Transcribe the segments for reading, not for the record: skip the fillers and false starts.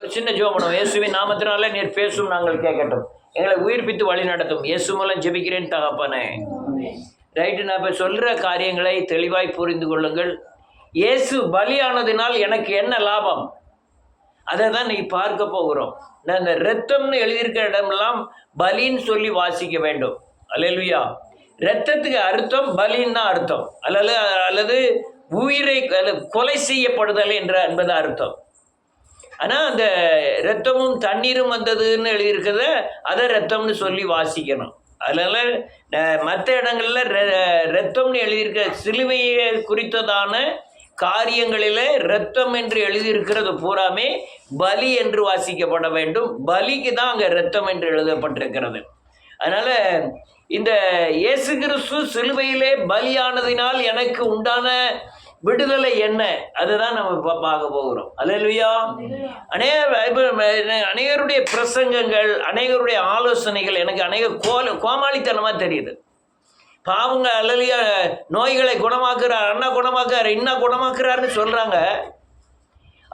சின்ன ஜெபம் பண்ணுவோம். இயேசுவின் நாமத்தினாலே நீர் பேசும், நாங்கள் கேட்கட்டும். எங்களை உயிர்ப்பித்து வழி நடத்தும். இயேசு மூலம் ஜெபிக்கிறேன் தகப்பனே. ரைட்டு, நான் இப்போ சொல்கிற காரியங்களை தெளிவாய் புரிந்து கொள்ளுங்கள். இயேசு பலியானதினால் எனக்கு என்ன லாபம், அதை தான் இன்னைக்கு பார்க்க போகிறோம். நான் இந்த இரத்தம்னு எழுதியிருக்கிற இடமெல்லாம் பலின்னு சொல்லி வாசிக்க வேண்டும். அல்லேலூயா. இரத்தத்துக்கு அர்த்தம் பலின்னு தான் அர்த்தம், அல்லது உயிரை கொலை செய்யப்படுதல் என்பது அர்த்தம். ஆனால் அந்த இரத்தமும் தண்ணீரும் வந்ததுன்னு எழுதியிருக்கிறத அதை இரத்தம்னு சொல்லி வாசிக்கணும். அதனால் மற்ற இடங்களில் இரத்தம்னு எழுதியிருக்க சிலுவையை குறித்ததான காரியங்களில் இரத்தம் என்று எழுதியிருக்கிறது பூராமே பலி என்று வாசிக்கப்பட வேண்டும். பலிக்கு தான் அங்கே இரத்தம் என்று எழுதப்பட்டிருக்கிறது. அதனால் இந்த இயேசு கிறிஸ்து சிலுவையிலே பலியானதினால் எனக்கு உண்டான விடுதலை என்ன, அதுதான் நம்ம பார்க்க போகிறோம். அல்லேலூயா. அநேகருடைய பிரசங்கங்கள், அநேகருடைய ஆலோசனைகள் எனக்கு கோமாளித்தனமாக தெரியுது. பாவங்க அல்லையா, நோய்களை குணமாக்குறார், அண்ணா குணமாக்குறார், இன்னா குணமாக்குறாருன்னு சொல்கிறாங்க.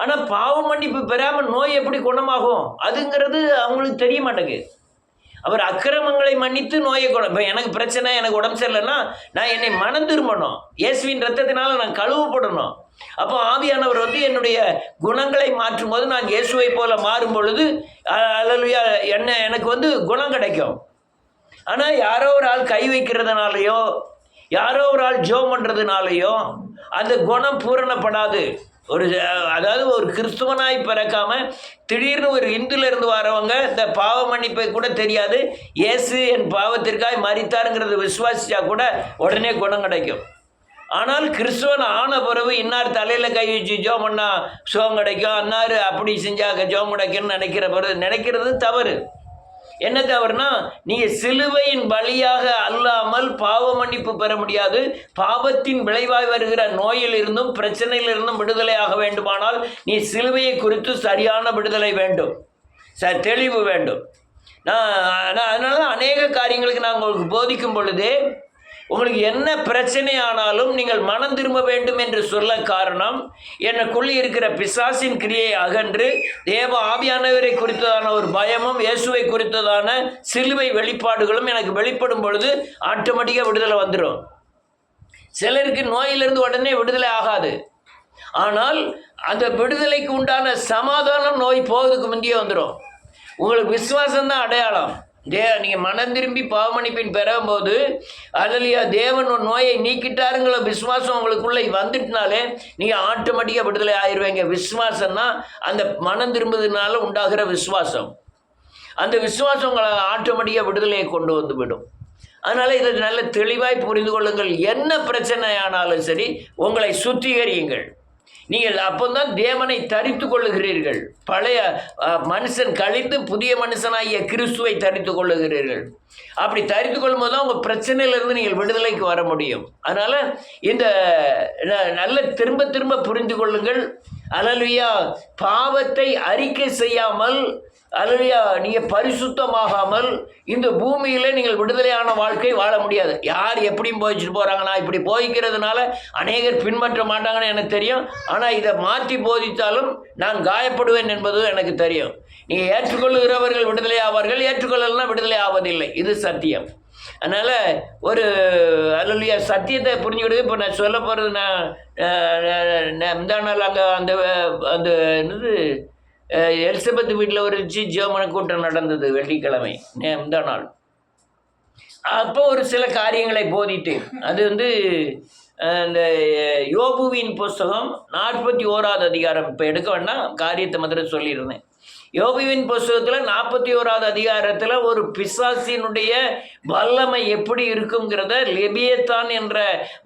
ஆனால் பாவம் மன்னிப்பு பெறாமல் நோய் எப்படி குணமாகும் அதுங்கிறது அவங்களுக்கு தெரிய மாட்டேங்குது. அவர் அக்கிரமங்களை மன்னித்து நோயை இப்போ எனக்கு பிரச்சனை, எனக்கு உடம்பு சரியில்லைன்னா நான் என்னை மனம் திரும்பணும், இயேசுவின் ரத்தத்தினால நான் கழுவப்படணும். அப்போ ஆவியானவர் என்னுடைய குணங்களை மாற்றும் போது நான் இயேசுவை போல மாறும் பொழுது அல்லேலூயா எனக்கு குணம் கிடைக்கும். ஆனால் யாரோ ஒரு ஆள் கை வைக்கிறதுனாலையோ, யாரோ ஒரு ஆள் ஜெபம் பண்ணுறதுனாலையோ அந்த குணம் பூரணப்படாது. அதாவது ஒரு கிறிஸ்துவனாய் பிறக்காம திடீர்னு ஒரு இந்துலேருந்து வரவங்க இந்த பாவ மன்னிப்பை கூட தெரியாது, இயேசு என் பாவத்திற்காய் மரித்தாருங்கிறது விசுவாசிச்சா கூட உடனே குணம் கிடைக்கும். ஆனால் கிறிஸ்துவன் ஆன பிறகு இன்னார் தலையில் கை வச்சு ஜெபம் பண்ணால் சுகம் கிடைக்கும், அன்னார் அப்படி செஞ்சாக்க ஜெபம் கிடைக்கும்னு நினைக்கிறது தவறு. என்ன தவறுனா, நீங்கள் சிலுவையின் பலியாக அல்லாமல் பாவ மன்னிப்பு பெற முடியாது. பாவத்தின் விளைவாய் வருகிற நோயிலிருந்தும் பிரச்சனையிலிருந்தும் விடுதலையாக வேண்டுமானால் நீ சிலுவையை குறித்து சரியான விடுதலை வேண்டும், தெளிவு வேண்டும். அதனால தான் அநேக காரியங்களுக்கு நான் உங்களுக்கு போதிக்கும் பொழுதே உங்களுக்கு என்ன பிரச்சனை ஆனாலும் நீங்கள் மனம் திரும்ப வேண்டும் என்று சொல்ல காரணம், எனக்குள்ளே இருக்கிற பிசாசின் கிரியை அகன்று தேவ ஆவியானவரை குறித்ததான ஒரு பயமும் இயேசுவை குறித்ததான சிலுவை வெளிப்பாடுகளும் எனக்கு வெளிப்படும் பொழுது ஆட்டோமேட்டிக்காக விடுதலை வந்துடும். சிலருக்கு நோயிலிருந்து உடனே விடுதலை ஆகாது. ஆனால் அந்த விடுதலைக்கு உண்டான சமாதானம் நோய் போவதுக்கு முந்தையே வந்துடும். உங்களுக்கு விசுவாசம்தான் அடையாளம். நீங்கள் மனம் திரும்பி பாவமன்னிப்பின் பெறும்போது அதுலையா தேவன் ஒரு நோயை நீக்கிட்டாருங்கிற விசுவாசம் உங்களுக்குள்ளே வந்துட்டுனாலே நீங்கள் ஆட்டோமேட்டிக்காக விடுதலை ஆயிடுவீங்க. விசுவாசம்னா அந்த மனம் திரும்புறதுனால உண்டாகிற விசுவாசம். அந்த விசுவாசம் உங்களை ஆட்டோமேட்டிக்காக விடுதலையை கொண்டு வந்து விடும். அதனால் இதை நல்ல தெளிவாய் புரிந்து கொள்ளுங்கள். என்ன பிரச்சனை ஆனாலும் சரி உங்களை சுத்திகரியுங்கள். நீங்கள் அப்போதான் தேவனை தரித்து கொள்ளுகிறீர்கள். பழைய மனுஷன் கழித்து புதிய மனுஷனாகிய கிறிஸ்துவை தரித்து கொள்ளுகிறீர்கள். அப்படி தரித்து கொள்ளும் போது தான் உங்கள் பிரச்சனையிலிருந்து நீங்கள் விடுதலைக்கு வர முடியும். அதனால் இந்த நல்ல திரும்ப திரும்ப புரிந்து கொள்ளுங்கள். அல்லேலூயா. பாவத்தை அறிக்கை செய்யாமல், அல்லேலூயா, நீங்கள் பரிசுத்தமாகாமல் இந்த பூமியில் நீங்கள் விடுதலையான வாழ்க்கை வாழ முடியாது. யார் எப்படியும் போயிச்சுட்டு போகிறாங்க. நான் இப்படி போய்க்கிறதுனால அநேகர் பின்பற்ற மாட்டாங்கன்னு எனக்கு தெரியும். ஆனால் இதை மாற்றி போதித்தாலும் நான் காயப்படுவேன் என்பது எனக்கு தெரியும். நீங்கள் ஏற்றுக்கொள்ளுகிறவர்கள் விடுதலை ஆவார்கள், ஏற்றுக்கொள்ளலாம் விடுதலை ஆவதில்லை. இது சத்தியம். அதனால் ஒரு அல்லேலூயா சத்தியத்தை புரிஞ்சுக்கிடுது. இப்போ நான் சொல்ல போகிறது, இந்த நாள் அங்கே அந்த என்னது எலிசபெத் வீட்டில் ஒரு ஜெர்மன கூட்டம் நடந்தது வெள்ளிக்கிழமை இந்த நாள். அப்போ ஒரு சில காரியங்களை போதிட்டேன். அது இந்த யோபுவின் புஸ்தகம் 41வது அதிகாரம். இப்போ எடுக்க வேண்டாம், காரியத்தை மாத்திரம் சொல்லியிருந்தேன். யோபுவின் புஸ்தகத்தில் 41வது அதிகாரத்தில் ஒரு பிசாசினுடைய வல்லமை எப்படி இருக்குங்கிறத லெபியத்தான் என்ற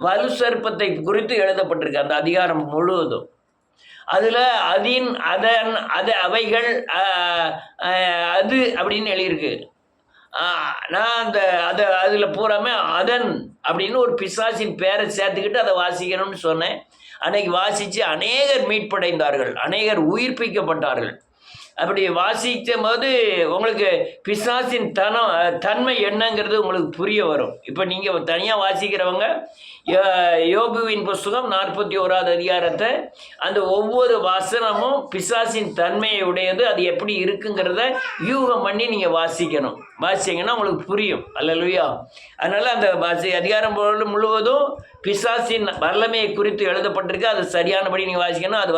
வலு சர்ப்பத்தை குறித்து எழுதப்பட்டிருக்கு அந்த அதிகாரம் முழுவதும். அதில் அவைகள் அது அப்படின்னு எழுதியிருக்கு. நான் அதில் பூராமே அதன் அப்படின்னு ஒரு பிசாசின் பேரை சேர்த்துக்கிட்டு அதை வாசிக்கணும்னு சொன்னேன். அன்னைக்கு வாசித்து அநேகர் மீட்படைந்தார்கள், அநேகர் உயிர்ப்பிக்கப்பட்டார்கள். அப்படி வாசிக்கும் போது உங்களுக்கு பிசாசின் தன்மை என்னங்கிறது உங்களுக்கு புரிய வரும். இப்போ நீங்கள் தனியாக வாசிக்கிறவங்க யோபுவின் புஸ்தகம் 41வது அதிகாரத்தை அந்த ஒவ்வொரு வசனமும் பிசாசின் தன்மையை உடையது, அது எப்படி இருக்குங்கிறத யூகம் பண்ணி நீங்கள் வாசிங்கன்னா உங்களுக்கு புரியும். அல்லேலூயா. அதனால் அந்த அதிகாரம் முழுவதும் பிசாசின் வல்லமையை குறித்து எழுதப்பட்டிருக்கு. அது சரியானபடி நீங்கள் வாசிக்கணும். அது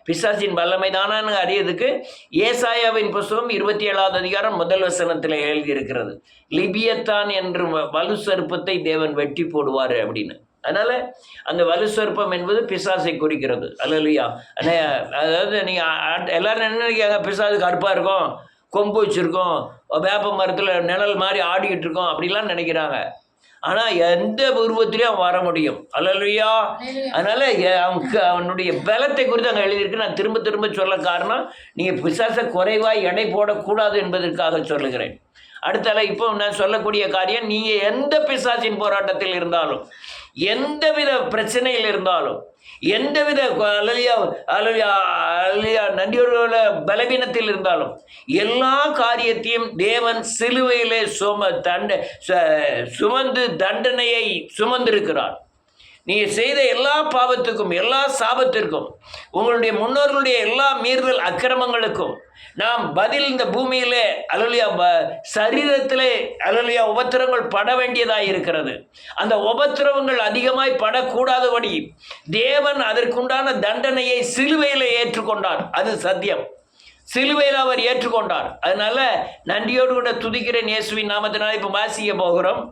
பிசாசின் வல்லமை தானான்னு அறியதுக்கு ஏசாயாவின் புஸ்தகம் 27வது அதிகாரம் 1 வசனத்தில் எழுதியிருக்கிறது. லிபியத்தான் என்று வலு சர்ப்பத்தை தேவன் வெட்டி போடுவார் அப்படின்னு. அதனால் அந்த வலு சர்ப்பம் என்பது பிசாசை குறிக்கிறது. அல்லேலூயா. அதாவது நீங்கள் எல்லாரும் என்ன நினைக்காங்க, பிசாசு கருப்பாக இருக்கும், கொம்பு வச்சுருக்கோம், வேப்ப மரத்தில் நிழல் மாதிரி ஆடிக்கிட்டு இருக்கோம் அப்படிலாம் நினைக்கிறாங்க. ஆனால் எந்த உருவத்திலையும் அவன் வர முடியும். அல்லேலூயா. அதனால் அவனுடைய பலத்தை குறித்து அங்கே எழுதியிருக்கு. நான் திரும்ப திரும்ப சொல்ல காரணம், நீங்கள் பிசாசை குறைவாக எடை போடக்கூடாது என்பதற்காக சொல்லுகிறேன். அடுத்தால இப்போ நான் சொல்லக்கூடிய காரியம், நீங்கள் எந்த பிசாசின் போராட்டத்தில் இருந்தாலும், எந்தவித பிரச்சனையில் இருந்தாலும், எந்தவித நன்றியோட பலவீனத்தில் இருந்தாலும், எல்லா காரியத்தையும் தேவன் சிலுவையிலே சுமந்து தண்டனையை சுமந்திருக்கிறார். நீங்கள் செய்த எல்லா பாவத்துக்கும், எல்லா சாபத்திற்கும், உங்களுடைய முன்னோர்களுடைய எல்லா மீறுதல் அக்கிரமங்களுக்கும் நாம் பதில் இந்த பூமியிலே சரீரத்திலே உபத்திரங்கள் பட வேண்டியதாக இருக்கிறது. அந்த உபத்திரவங்கள் அதிகமாய் படக்கூடாதபடி தேவன் அதற்குண்டான தண்டனையை சிலுவையில் ஏற்றுக்கொண்டார். அது சத்தியம். சிலுவையில் அவர் ஏற்றுக்கொண்டார். அதனால நன்றியோடு கூட துதிக்கிறேன் இயேசுவின் நாமத்தினால். இப்போ வாசிக்க போகிறோம்.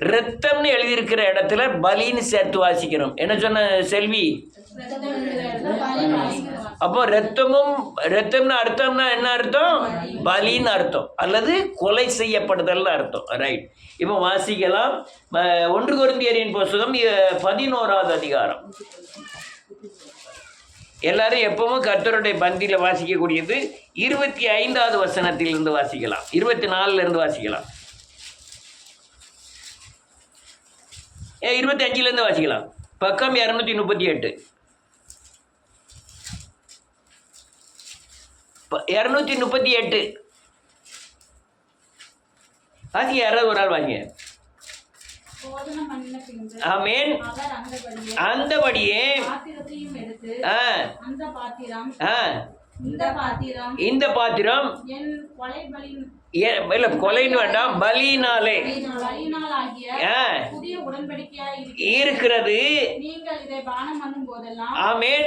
இரத்தம்னு எழுதியிருக்கிற இடத்துல பலின்னு சேர்த்து வாசிக்கிறோம். என்ன சொன்ன செல்வி? அப்போ ரத்தம்னு அர்த்தம்னா என்ன அர்த்தம்? பலின்னு அர்த்தம், அல்லது கொலை செய்யப்படுதல்னு அர்த்தம். ரைட். இப்போ வாசிக்கலாம். 1 கொரிந்தியரின் புஸ்தகம் 11வது அதிகாரம். எல்லாரும் எப்பவும் கர்த்தருடைய பந்தியில் வாசிக்கக்கூடியது 25வது வசனத்திலிருந்து வாசிக்கலாம், 24லேருந்து வாசிக்கலாம், 25லேருந்து வாசிக்கலாம். பக்கம் 238. 238 வாசிங்க. யாராவது ஒரு ஆள் வாசிங்க. ஆமென். அந்தபடியே இந்த பாத்திரம் இல்ல, கொலைன்னு வேண்டாம், பலியினாலே இருக்கிறது. ஆமென்,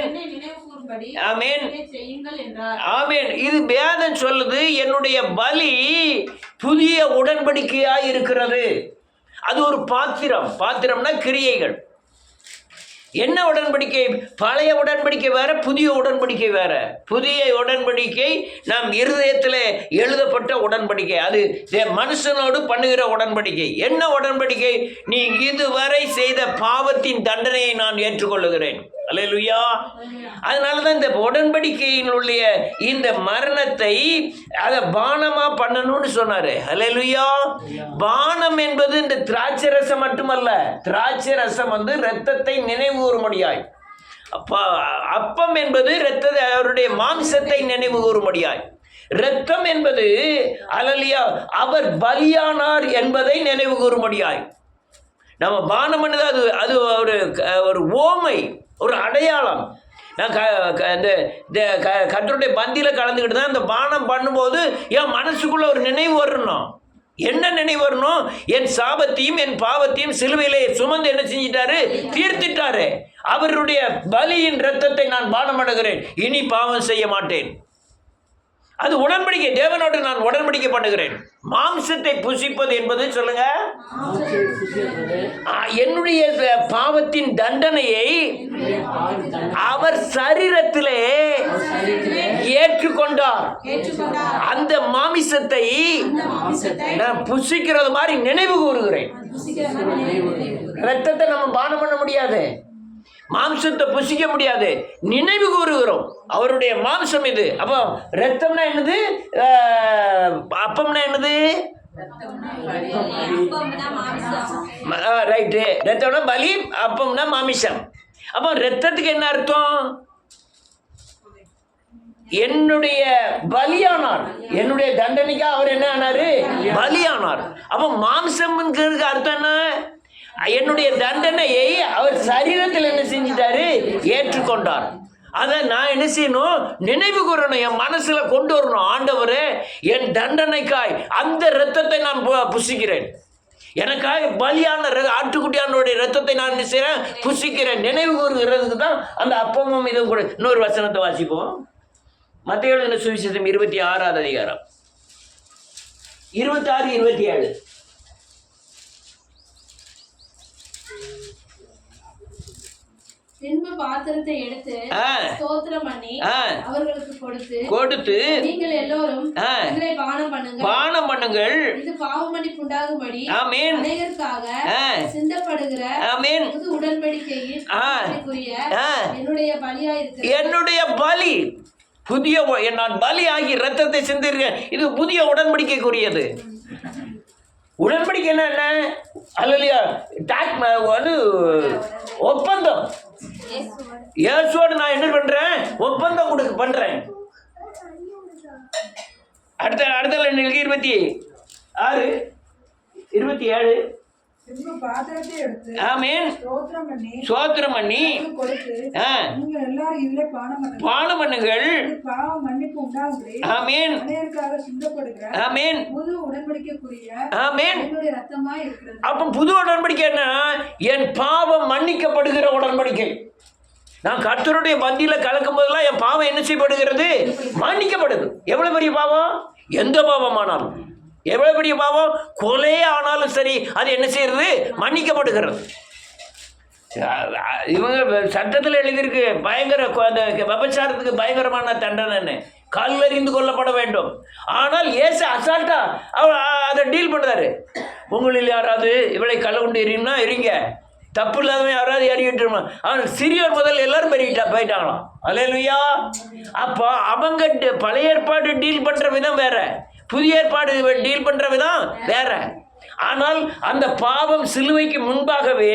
ஆமென், ஆமென். இது வேதம் சொல்லுது, என்னுடைய பலி புதிய உடன்படிக்கையாய் இருக்கிறது. அது ஒரு பாத்திரம்னா கிரியைகள். என்ன உடன்படிக்கை? பழைய உடன்படிக்கை வேற, புதிய உடன்படிக்கை வேற. புதிய உடன்படிக்கை நம் இருதயத்தில் எழுதப்பட்ட உடன்படிக்கை. அது மனுஷனோடு பண்ணுகிற உடன்படிக்கை. என்ன உடன்படிக்கை? நீ இதுவரை செய்த பாவத்தின் தண்டனையை நான் ஏற்றுக்கொள்ளுகிறேன். அல்லேலூயா. அதனால தான் இந்த உடன்படிக்கையினுடைய இந்த மரணத்தை அதை பானமா பண்ணணும்னு சொன்னாரு. அல்லேலூயா. பானம் என்பது இந்த திராட்சை ரசம் மட்டுமல்ல. திராட்சை ரசம் இரத்தத்தை நினைவு கூறும்படியாய், அப்பம் என்பது அவருடைய மாம்சத்தை நினைவு கூறும்படியாய், இரத்தம் என்பது அல்லேலூயா அவர் பலியானார் என்பதை நினைவு கூறும்படியாய். நம்ம பானம் பண்ணது அது ஒரு ஓமை, ஒரு அடையாளம். நான் கர்த்தருடைய பந்தியில் கலந்துக்கிட்டு தான் இந்த பானம் பண்ணும்போது என் மனசுக்குள்ள ஒரு நினைவு வரணும். என்ன நினைவு வரணும்? என் சாபத்தையும் என் பாவத்தையும் சிலுவையிலே சுமந்து என்ன செஞ்சிட்டாரு? தீர்த்திட்டாரு. அவருடைய பலியின் இரத்தத்தை நான் பானம் பண்ணுகிறேன், இனி பாவம் செய்ய மாட்டேன். அது உடன்படிக்கை. தேவனோடு நான் உடன்படிக்கை பண்ணுகிறேன். மாம்சத்தை புசிப்பது என்பது சொல்லுங்க, என்னுடைய பாவத்தின் தண்டனையை அவர் சரீரத்திலே ஏற்றுக்கொண்டார். அந்த மாமிசத்தை நான் புசிக்கிறது மாதிரி நினைவு கூறுகிறேன். ரத்தத்தை நம்ம பானம் பண்ண முடியாது, மாம்சத்தை புசிக்க முடியாது, நினைவு கூறுகிறோம். அவருடைய மாம்சம் இது. அப்போ ரத்தம்னா என்னது? அப்பம்னா என்னது? ரைட்டு. ரத்தம்னா பலி, அப்பம்னா மாமிசம். அப்போ ரத்தத்துக்கு என்ன அர்த்தம்? என்னுடைய பலியானார். என்னுடைய தண்டனைக்கா அவர் என்ன ஆனாரு? பலியானார். அப்ப மாம்சம்ங்கிறதுக்கு அர்த்தம் என்ன? என்னுடைய தண்டனையை அவர் சரீரத்தில் என்ன செஞ்சிட்டாரு? ஏற்றுக்கொண்டார். அதை நான் என்ன செய்யணும்? நினைவு கூறணும், என் மனசுல கொண்டு வரணும். ஆண்டவரே, என் தண்டனைக்காய் அந்த இரத்தத்தை நான் புசிக்கிறேன், எனக்காக பலியான ஆட்டுக்குட்டியானுடைய இரத்தத்தை நான் என்ன செய்கிறேன்? புசிக்கிறேன். நினைவு கூறுகிறதுக்கு தான் அந்த அப்பமும் இதுவும் கூட. இன்னொரு வசனத்தை வாசிப்போம். மத்தேயு எழுதின சுவிசேஷம் 26ஆம் அதிகாரம் 26, 27. பின்பு பாத்திரத்தை எடுத்து ஸ்தோத்திரம் பண்ணி அவர்களுக்கு கொடுத்து நீங்கள் எல்லோரும் இதிலே பானம் பண்ணுங்கள், இது பாவமன்னிப்பு உண்டாகும்படி அநேகருக்காக சிந்தப்படுகிற புது உடன்படிக்கையின் என்னுடைய பலியாயிருக்கு. என்னுடைய பலி புதிய, நான் பலி ஆகி ரத்தத்தை சிந்திருக்கேன். இது புதிய உடன்படிக்கைக்குரியது. உடன்படிக்கை என்ன? அல்லையா, ஒப்பந்தம். இயேசுவோடு நான் என்ன பண்றேன்? ஒப்பந்தம் பண்றேன். அடுத்த 26, 27. ஆமென். ஸ்தோத்திரம் பண்ணி பானம் பண்ணுங்கள், ஆமென், ஆமென், ஆமென். அப்ப புது உடன்படிக்கை என்ன? என் பாவம் மன்னிக்கப்படுகிற உடன்படிக்கை. நான் கர்த்தருடைய பந்தியில கலக்கும் போதெல்லாம் என் பாவம் என்ன செய்யப்படுகிறது? மன்னிக்கப்படுது. எவ்வளவு பெரிய பாவம்? எந்த பாவமானாலும், எவ்வளவு பெரிய பாவம், கொலையே ஆனாலும் சரி, அது என்ன செய்யறது? மன்னிக்கப்படுகிறது. இவங்க சட்டத்தில் எழுதியிருக்கு, பயங்கர விபச்சாரத்துக்கு பயங்கரமான தண்டனை, கல்லறிந்து கொள்ளப்பட வேண்டும். ஆனால் இயேசு அசால்ட்டா அதை டீல் பண்ணுறாரு. உங்களில் யாராவது இவளை கள்ள கொண்டு எறியும்னா எறிங்க, தப்பு இல்லாதவன் யாராவது எறிவிட்டு. அவன் சிறியோர் முதல் எல்லாரும் போயிட்டாங்களாம். அல்லேலூயா. அப்போ அவங்க பழைய ஏற்பாடு டீல் பண்ணுற விதம் வேற, புதிய ஏற்பாடு டீல் பண்ற விதம் வேற. ஆனால் அந்த பாவம் சிலுவைக்கு முன்பாகவே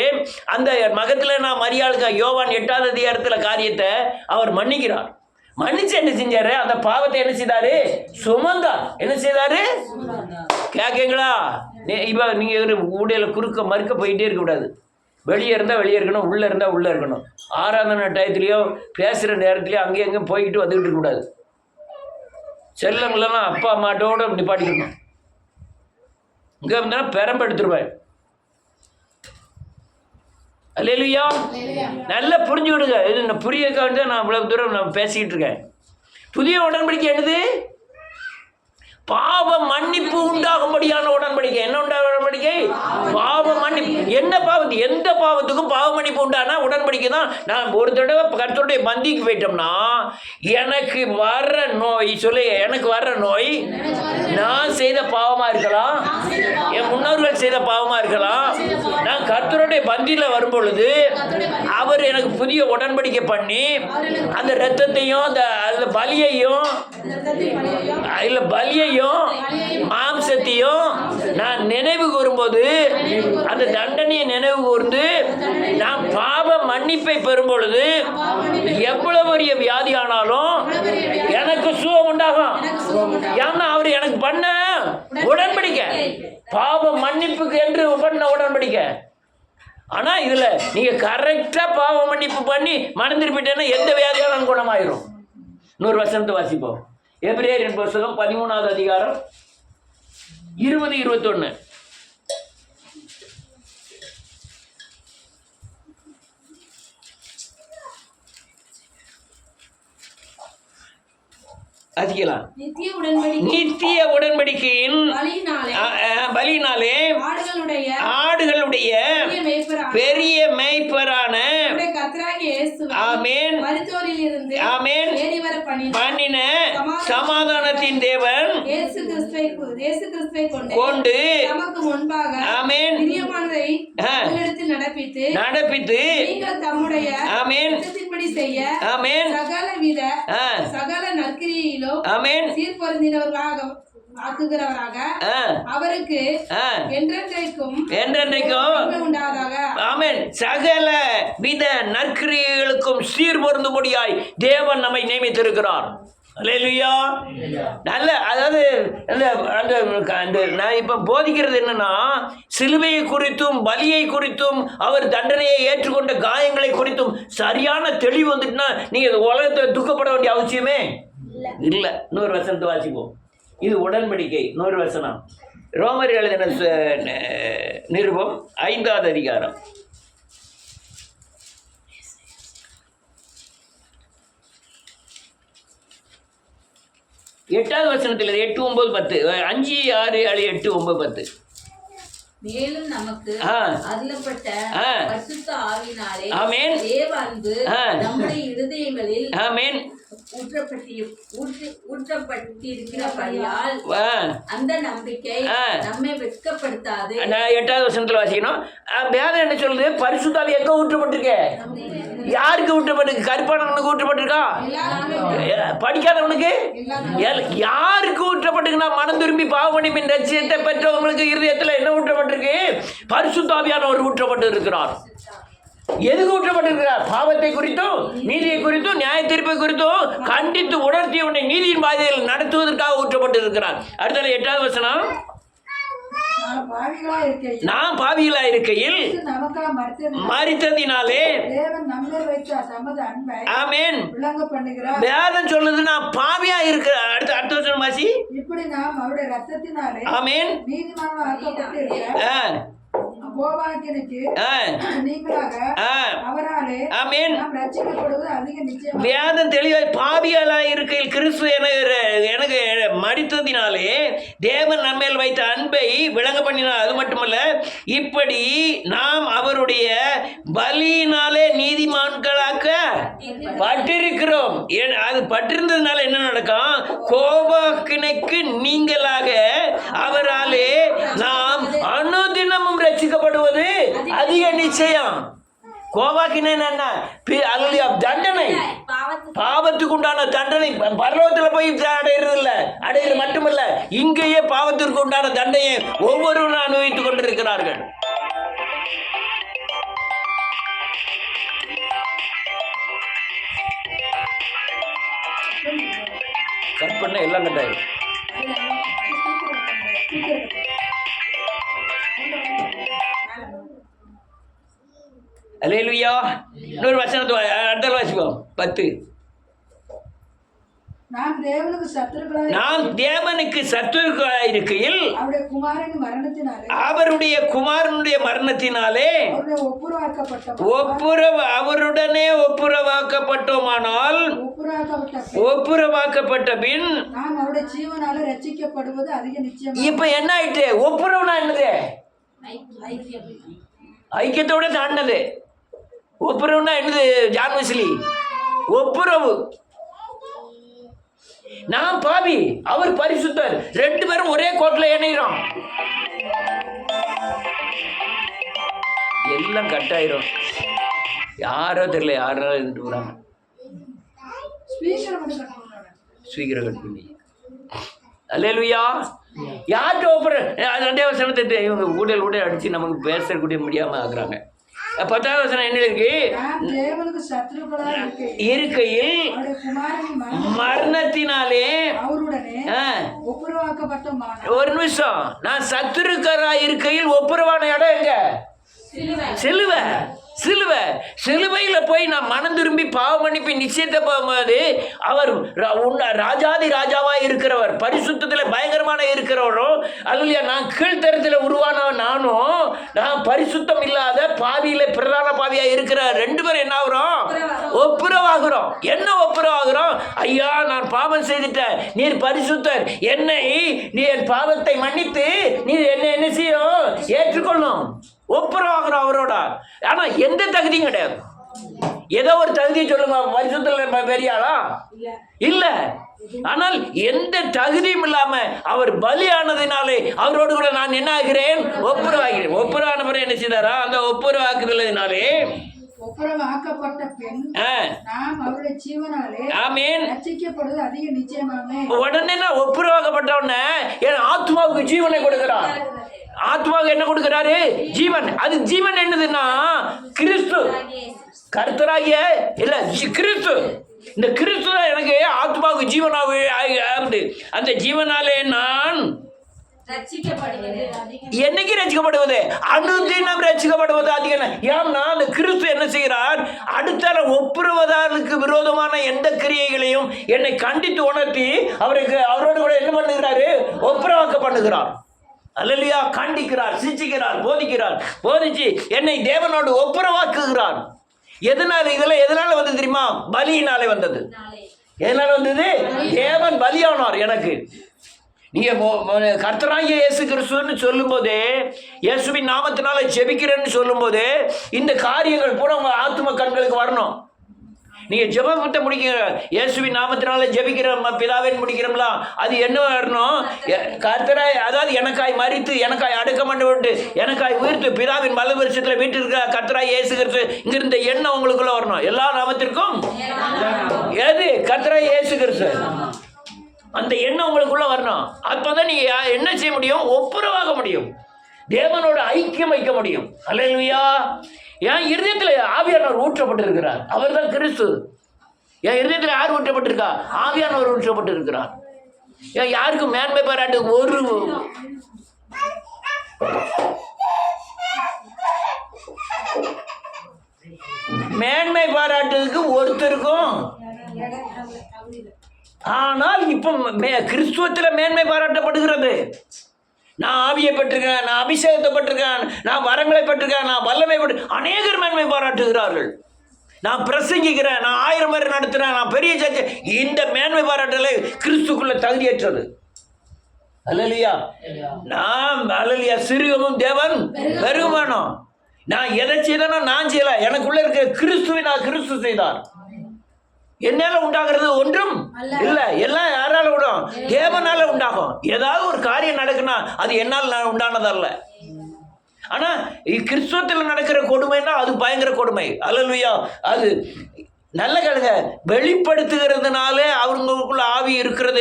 அந்த மகத்துல நான் மரியாளுக்கு யோவான் 8ஆம் அதிகாரத்தில் காரியத்தை அவர் மன்னிக்கிறார். மன்னிச்சு என்ன செஞ்சாரு? அந்த பாவத்தை என்ன செய்தாரு? சுமந்தார். என்ன செய்தாரு? கேட்கீங்களா? இப்போ நீங்கள் ஊடையில் குறுக்க மறுக்க போயிட்டே இருக்கக்கூடாது. வெளியே இருந்தால் வெளியே இருக்கணும், உள்ளே இருந்தால் உள்ளே இருக்கணும். ஆராதனை டயத்துலேயோ பேசுகிற நேரத்துலையோ அங்கேயும் அங்கேயும் போய்கிட்டு வந்துக்கிட்டு இருக்கக்கூடாது. செல்லங்களெல்லாம் அப்பா அம்மாட்டோட நிப்பாட்டிக்கணும். இங்கே இருந்தாலும் பெரம்பெடுத்துருவேன். அல்லேலூயா. நல்லா புரிஞ்சுக்கிடுங்க. இது நான் புரியக்காக தான் நான் இவ்வளவு தூரம் நான் பேசிக்கிட்டு இருக்கேன். புதிய உடன்படிக்கை என்னது? பாவ மன்னிப்பு உண்டாகும்படியான உடன்படிக்கை. என்ன உடன்படிக்கை? பாவ மன்னிப்பு. என்ன பாவத்து? எந்த பாவத்துக்கும் பாவ மன்னிப்பு உண்டானா உடன்படிக்கை தான். நான் ஒரு தடவை கர்த்தருடைய பந்திக்கு போயிட்டோம்னா எனக்கு வர்ற நோய் எனக்கு வர்ற நோய் நான் செய்த பாவமாக இருக்கலாம், என் முன்னோர்கள் செய்த பாவமாக இருக்கலாம். நான் கர்த்தருடைய பந்தியில் வரும் பொழுது அவர் எனக்கு புதிய உடன்படிக்கை பண்ணி அந்த இரத்தத்தையும் அந்த பலியையும் மாம்சத்தையும் நான் நினைவு கூறும்போது, அந்த தண்டனையை நினைவு கூர்ந்து நான் பாவ மன்னிப்பை பெறும் பொழுது எவ்வளவு பெரிய வியாதி ஆனாலும் எனக்கு சுகம் உண்டாகும். ஏன்னா அவர் எனக்கு பண்ண உடன்படிக்கை, பாவ மன்னிப்புக்கு என்று பண்ண உடன்படிக்கை. ஆனா இதுல நீங்க கரெக்டா பாவ மன்னிப்பு பண்ணி மறந்துட்டு போயிட்டேன்னா எந்த வியாதியாலும் குணமாயிரும். இன்னொரு வசனத்தை வாசிப்போம். எபிரேயரின் புத்தகம் 13ஆம் அதிகாரம் 20, 21. அதிகலாம். நித்திய உடன்படிக்கையின் பலியினாலே ஆடுகளுடைய பெரிய மேய்ப்பரான ஆமென் ஆமென் பண்ணின சமாதானத்தின் தேவன் கொண்டு ஆமென் நடப்பித்து ஆமென் ஆமென் சகல நற்கிரியிலும் ஆமென் சீர்பொருந்தினவர்களாக ஆக்குகிறவராக அவருக்கு என்றென்றைக்கும் உண்டாவதாக. ஆமென். சகல வித நற்கிரியைகளுக்கும் சீர் பொருந்தும்படியாய் தேவன் நம்மை நியமித்திருக்கிறார். அல்லேலூயா. நல்ல அதாவது அந்த நான் இப்போ போதிக்கிறது என்னன்னா, சிலுவையை குறித்தும் பலியை குறித்தும் அவர் தண்டனையை ஏற்றுக்கொண்ட காயங்களை குறித்தும் சரியான தெளிவு வந்துட்டுனா நீங்கள் உலகத்தை துக்கப்பட வேண்டிய அவசியமே இல்லை. இன்னொரு வசனத்தை வாசிப்போம். இது உடன்படிக்கை. இன்னொரு வசனம் ரோமர் எழுதின நிருபம் 5வது அதிகாரம் 8வது வசனத்தில் 8, 9, 10 5, 6, 7, 8, 9, 10. மேலும் நமக்கு அருளப்பட்ட பரிசுத்த ஆவியினாலே ஆமென் தேவ அன்பு நம்முடைய இருதயங்களில் ஆமென் ஊற்றப்பட்டிருக்கிறபடியால் அந்த நம்பிக்கை நம்மை வெட்கப்படுத்தாது. 8வது வசனத்துல வாசிக்கணும். வேதம் என்ன சொல்லுது? பரிசுத்த ஆவி எங்க ஊற்றப்பட்டிருக்கு? யாருக்கு ஊற்றப்பட்டிருக்கு? கருப்பானவனுக்கு ஊற்றப்பட்டிருக்கா? படிக்காதவனுக்கு? யாருக்கு ஊற்றப்பட்டிருக்குன்னா மனம் திரும்பி பாவமன்னிப்பின் ரட்சியத்தை பெற்றவங்களுக்கு இருதயத்துல என்ன ஊற்றப்பட்டிருக்கு? பரிசுத்த ஆவியானவர் ஊற்றப்பட்டு இருக்கிறார். எதுக்கு ஊற்றப்பட்டிருக்கிறார்? பாவத்தை குறித்தும் நீதியை குறித்தும் நியாய தீர்ப்பை குறித்தும் கண்டித்து உணர்த்தி உன்னை நீதியின் பாதையில் நடத்துவதற்காக ஊற்றப்பட்டு இருக்கிறார். அடுத்த 8வது வசனம், நாம் பாவிகளா இருக்கையில் மரித்ததினாலே ஆமென் வேதம் சொல்லுது நான் பாவியா இருக்க. அடுத்த வசனம் வாசி. இப்படி நாம் அவருடைய ரத்தத்தினாலே ஆமென் வேதம் தெளிவாய் பாவிகளா இருக்கையில் கிறிஸ்து எனக்கு மரித்ததினாலே தேவன் நம்மேல் வைத்த அன்பை விளங்க பண்ணினார். அது மட்டுமல்ல, இப்படி நாம் அவருடைய பலியினாலே நீதிமான்களாக்க பட்டிருக்கிறோம். அது பட்டிருந்ததுனால என்ன நடக்கும்? கோபாக்கினைக்கு நீங்களாக அவராலே நாம் அனுதினமும் ரட்சிக்கப்படுவது அதிக நிச்சயம். கோபாக்கினை என்ன? தண்டனை, பாவத்துக்கு உண்டான தண்டனை பரலோகத்தில் போய் அடையிறது இல்லை, அடையிறது மட்டுமல்ல, இங்கேயே பாவத்திற்கு உண்டான தண்டனையை ஒவ்வொருவரும் அனுபவித்துக் கொண்டிருக்கிறார்கள். கட் பண்ண எல்லாம் கட்டாயிரும். அல்லேலூயா. இன்னொரு வசனத்தை அடுத்த வாசிப்போம். 10. நாம் தேவனுக்கு சத்துருக்களாய் இருக்கையில் அவருடைய குமாரனுடைய மரணத்தினாலே அவருடனே ஒப்புரவாக்கப்பட்டோமானால் ஒப்புரவாக்கப்பட்ட பின் இப்ப என்ன ஆயிட்டு? ஒப்புரவுனா என்னது? ஐக்கியத்தோட தாண்டது. ஒப்புரவுனா என்னது? ஜான் வெஸ்லி, ஒப்புரவு. நான் பாவி, அவர் பரிசுத்தர், 2 பேரும் ஒரே கோட்டில் இணைகிறோம். எல்லாம் கட்டாயிரும். யாரோ தெரியல, யாரோ இருந்துட்டு போறாங்க. ஸ்பீக்கரை கட் பண்ணி. அல்லேலூயா. யார்கிட்ட ஒப்புரவு? 2வது வசனத்தை இவங்க ஊடல் அடிச்சு நமக்கு பேசக்கூடிய முடியாம ஆகுறாங்க. 10வது வசனம் என்ன இருக்கு? இருக்கையில் மரணத்தினாலே ஒரு நிமிஷம், நான் சத்துருக்கராய் இருக்கையில் ஒப்புரவான இடம் எங்க? சிலுவை. சிலுவை. சிலுவையில் போய் நான் மனம் திரும்பி பாவ மன்னிப்பு நிச்சயத்தை போகும்போது அவர் ராஜாதி ராஜாவாக இருக்கிறவர், பரிசுத்தத்தில் பயங்கரமான இருக்கிறவரும், அல்லையா நான் கீழ்த்தரத்தில் உருவானவன் நானும், நான் பரிசுத்தம் இல்லாத பாவியில் பிரதான பாவியாக இருக்கிற 2 பேரும் என்ன ஆகுறோம்? ஒப்புரவாகிறோம். என்ன ஒப்புரவாகிறோம்? ஐயா நான் பாவம் செய்துட்டேன், நீர் பரிசுத்தர், என்னை நீ என் பாவத்தை மன்னித்து நீர் என்னை என்ன செய்யும்? ஏற்றுக்கொள்ளும். ஒப்புரவாகிறோம் அவரோட. ஆனால் எந்த தகுதியும் கிடையாது. ஏதோ ஒரு தகுதியை சொல்லுங்க, பரிசுத்தத்தில் பெரியாளா? இல்லை. ஆனால் எந்த தகுதியும் இல்லாம அவர் பலியானதினாலே அவரோடு கூட நான் என்ன ஆகிறேன்? ஒப்புரவாகிறேன். ஒப்புரவான பிறகு என்ன செய்தாரா? அந்த ஒப்புரவாக்குதலினாலே ஒப்புரவாக்கப்பட்ட பின் நாம் அவருடைய ஜீவனாலே ஆமென் ரட்சிக்கப்படுவது அதிக நிச்சயமாமே. உடனே நான் ஒப்புரவாக்கப்பட்ட உடனே என் ஆத்மாவுக்கு ஜீவனை கொடுக்கிறார். ஆத்மாவுக்கு என்ன கொடுக்கிறாரு? ஜீவன். அது ஜீவன் என்னதுன்னா கிறிஸ்து, கர்த்தராகிய இல்ல கிறிஸ்து. இந்த கிறிஸ்து தான் எனக்கு ஆத்மாவுக்கு ஜீவனாக ஆகுது. அந்த ஜீவனாலே நான் என்னைக்கு ரசிக்கப்படுவது? அனுதினம் ரசிக்கப்படுவது அதிகம். ஏன்னா அந்த கிறிஸ்து என்ன செய்கிறார்? அடுத்த ஒப்புரவதாருக்கு விரோதமான எந்த கிரியைகளையும் என்னை கண்டித்து உணர்த்தி அவரோடு கூட என்ன பண்ணுகிறாரு? ஒப்புரவாக்க பண்ணுகிறார். அல்லேலூயா. கண்டிக்கிறார், சிச்சிக்கிறார், போதிச்சு என்னை தேவனோடு ஒப்புரவாக்குகிறார். இதெல்லாம் எதனால வந்தது தெரியுமா? பலியினாலே வந்தது. எதனால வந்தது? தேவன் பலியானார் எனக்கு. நீங்க கர்த்தராகிய இயேசு கிறிஸ்துன்னு சொல்லும் போதே, இயேசுவின் நாமத்தினால ஜெபிக்கிறேன்னு சொல்லும் போது இந்த காரியங்கள் பூரா உங்க ஆத்தும கண்களுக்கு வரணும். நீங்க ஜெபத்தை முடிக்கிற இயேசுவின் நாமத்தினால ஜெபிக்கிற பிதாவின் முடிக்கிறோம்ல, அது என்ன வரணும்? கர்த்தராய், அதாவது எனக்காய் மரித்து எனக்காய் அடக்கமண்டு எனக்காய் உயிர்த்து பிதாவின் வலதுபரிசத்தில் வீட்டு இருக்கிற கர்த்தராய் இயேசு கிறிஸ்து இங்கிருந்த எண்ணம் உங்களுக்குள்ள வரணும். எல்லா நாமத்திற்கும் எது? கர்த்தராய் இயேசு கிறிஸ்து. அந்த எண்ணம் உங்களுக்குள்ள வரணும். அப்பதான் நீங்க என்ன செய்ய முடியும்? ஒப்புரவாக முடியும், தேவனோட ஐக்கியம் வைக்க முடியும். அல்லேலூயா. என் இருதயத்தில் ஆவியானவர் ஊற்றப்பட்டிருக்கிறார். அவர் தான் கிறிஸ்து. என் இருதயத்தில் யார் ஊற்றப்பட்டிருக்கா? ஆவியானவர் ஊற்றப்பட்டிருக்கிறார். யாருக்கும் மேன்மை பாராட்டு ஒரு மேன்மை பாராட்டுக்கு ஒருத்தருக்கும். ஆனால் இப்போ கிறிஸ்துவத்தில் மேன்மை பாராட்டப்படுகிறது. நான் ஆவியை பெற்றிருக்கேன், நான் அபிஷேகத்தை பெற்றிருக்கேன், நான் வரங்களை பெற்றிருக்கேன், நான் வல்லமை அநேகர் மேன்மை பாராட்டுகிறார்கள். நான் பிரசங்கிக்கிறேன், நான் 1000 பேர் நடத்துறேன், நான் பெரிய சர்ச்சை. இந்த மேன்மை பாராட்டலை கிறிஸ்துக்குள்ள தகுதியற்றது. அல்லேலூயா. நான் அல்லேலூயா. சிறுகமும் தேவன் பெருமானம். நான் எதை செய்தேனோ நான் செய்யல, எனக்குள்ள இருக்கிற கிறிஸ்துவை நான் கிறிஸ்து செய்தார். என்னால உண்டாகிறது ஒன்றும் இல்ல. எல்லாம் யாரால விடும்? தேவனால உண்டாகும். ஏதாவது ஒரு காரியம் நடக்குன்னா அது என்னால் உண்டானதல்ல. ஆனா கிறிஸ்துவத்தில் நடக்கிற கொடுமைன்னா அது பயங்கர கொடுமை. அல்லேலூயா. அது நல்ல கழுக வெளிப்படுத்துகிறதுனால அவங்களுக்குள்ள ஆவி இருக்கிறது